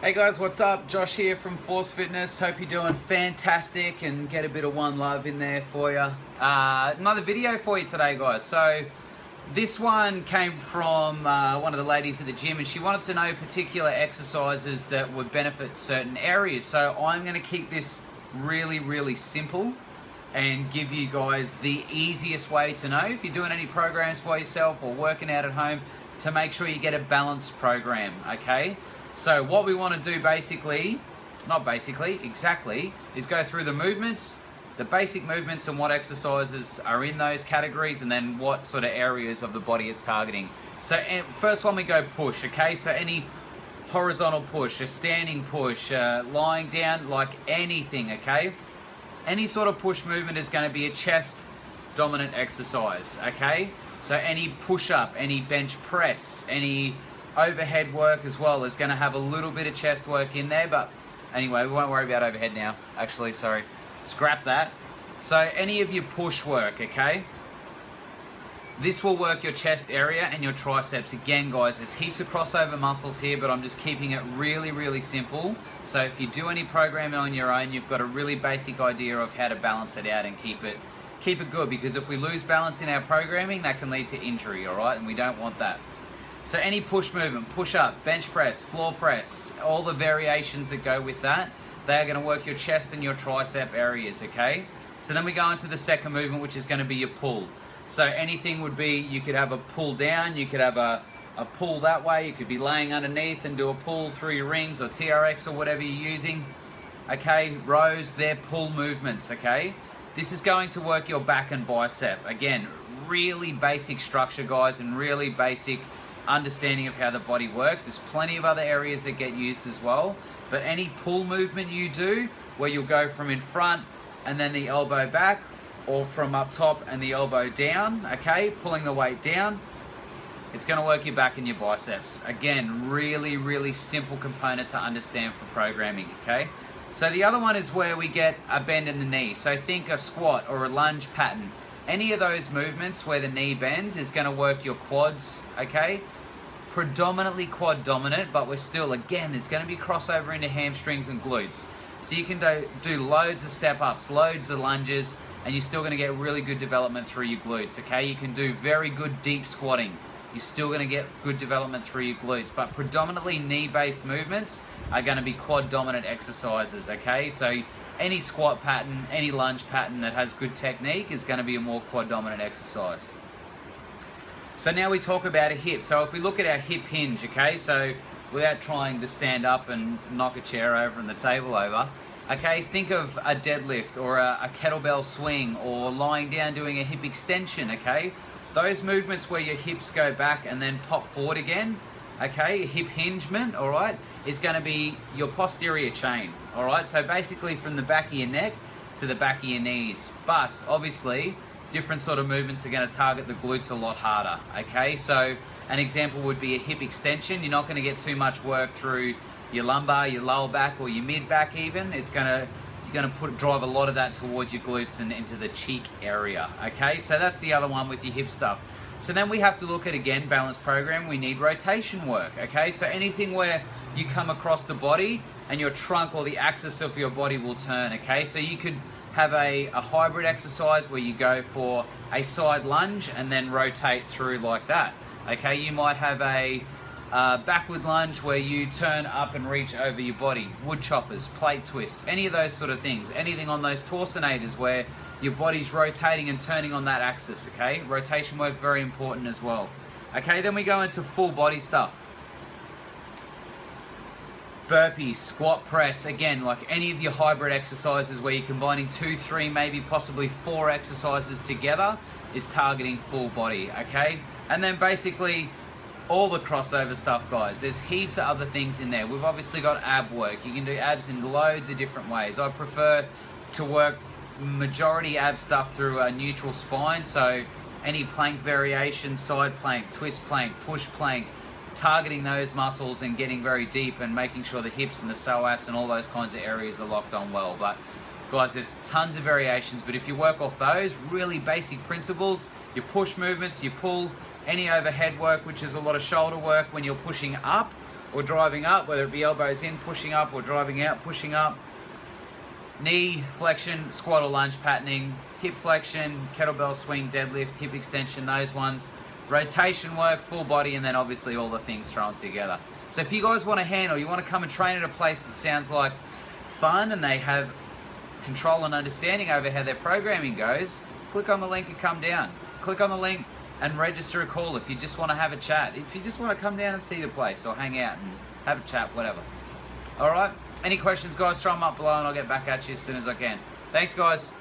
Hey guys, what's up? Josh here from Force Fitness. Hope you're doing fantastic and get a bit of one love in there for you. Another video for you today, guys. So this one came from one of the ladies at the gym, and she wanted to know particular exercises that would benefit certain areas. So I'm going to keep this really simple and give you guys the easiest way to know if you're doing any programs by yourself or working out at home to make sure you get a balanced program, okay? So what we want to do exactly, is go through the movements, the basic movements and what exercises are in those categories, and then what sort of areas of the body it's targeting. So first one, we go push, okay? So any horizontal push, a standing push, lying down, like anything, okay? Any sort of push movement is going to be a chest dominant exercise, okay? So any push-up, any bench press, any overhead work as well is going to have a little bit of chest work in there, but anyway, we won't worry about overhead now. Actually, sorry, scrap that. So any of your push work, okay? This will work your chest area and your triceps. Again, guys, there's heaps of crossover muscles here, but I'm just keeping it really simple. So if you do any programming on your own, you've got a really basic idea of how to balance it out and keep it good, because if we lose balance in our programming, that can lead to injury, all right? And we don't want that. So any push movement, push up, bench press, floor press, all the variations that go with that, they are going to work your chest and your tricep areas, okay? So then we go into the second movement, which is going to be your pull. So anything would be, you could have a pull down, you could have a pull that way, you could be laying underneath and do a pull through your rings or TRX or whatever you're using, okay? Rows, they're pull movements, okay? This is going to work your back and bicep. Again, really basic structure, guys, and really basic understanding of how the body works. There's plenty of other areas that get used as well, but any pull movement you do where you'll go from in front and then the elbow back, or from up top and the elbow down, okay, pulling the weight down, it's going to work your back and your biceps. Again, really simple component to understand for programming, okay? So the other one is where we get a bend in the knee. So think a squat or a lunge pattern. Any of those movements where the knee bends is going to work your quads, okay? Predominantly quad dominant, but we're still, again, there's going to be crossover into hamstrings and glutes. So you can do loads of step-ups, loads of lunges, and you're still going to get really good development through your glutes, okay? You can do very good deep squatting. You're still going to get good development through your glutes, but predominantly knee-based movements are going to be quad dominant exercises, okay? So any squat pattern, any lunge pattern that has good technique is going to be a more quad dominant exercise. So now we talk about a hip. So if we look at our hip hinge, okay, so without trying to stand up and knock a chair over and the table over, okay, think of a deadlift or a kettlebell swing or lying down doing a hip extension, okay? Those movements where your hips go back and then pop forward again, okay, hip hingement, all right, is going to be your posterior chain, all right? So basically from the back of your neck to the back of your knees. But obviously, different sort of movements are going to target the glutes a lot harder, okay? So an example would be a hip extension. You're not going to get too much work through your lumbar, your lower back, or your mid back even. You're going to drive a lot of that towards your glutes and into the cheek area, okay? So that's the other one with your hip stuff. So then we have to look at, again, balanced program. We need rotation work, okay? So anything where you come across the body and your trunk or the axis of your body will turn, okay? So you could have a hybrid exercise where you go for a side lunge and then rotate through like that, okay? You might have a backward lunge where you turn up and reach over your body, wood choppers, plate twists, any of those sort of things, anything on those torsionators where your body's rotating and turning on that axis, okay? Rotation work, very important as well. Okay, then we go into full body stuff. Burpees, squat press, again, like any of your hybrid exercises where you're combining 2, 3, maybe possibly 4 exercises together is targeting full body, okay? And then basically all the crossover stuff, guys. There's heaps of other things in there. We've obviously got ab work. You can do abs in loads of different ways. I prefer to work majority ab stuff through a neutral spine, so any plank variation, side plank, twist plank, push plank, targeting those muscles and getting very deep and making sure the hips and the psoas and all those kinds of areas are locked on well. But guys, there's tons of variations, but if you work off those really basic principles, your push movements, your pull, any overhead work, which is a lot of shoulder work when you're pushing up, or driving up, whether it be elbows in, pushing up, or driving out, pushing up. Knee flexion, squat or lunge patterning, hip flexion, kettlebell swing, deadlift, hip extension, those ones. Rotation work, full body, and then obviously all the things thrown together. So if you guys want to handle, you want to come and train at a place that sounds like fun and they have control and understanding over how their programming goes, click on the link and come down. Click on the link and register a call if you just want to have a chat. If you just want to come down and see the place or hang out and have a chat, whatever. All right? Any questions, guys, throw them up below and I'll get back at you as soon as I can. Thanks, guys.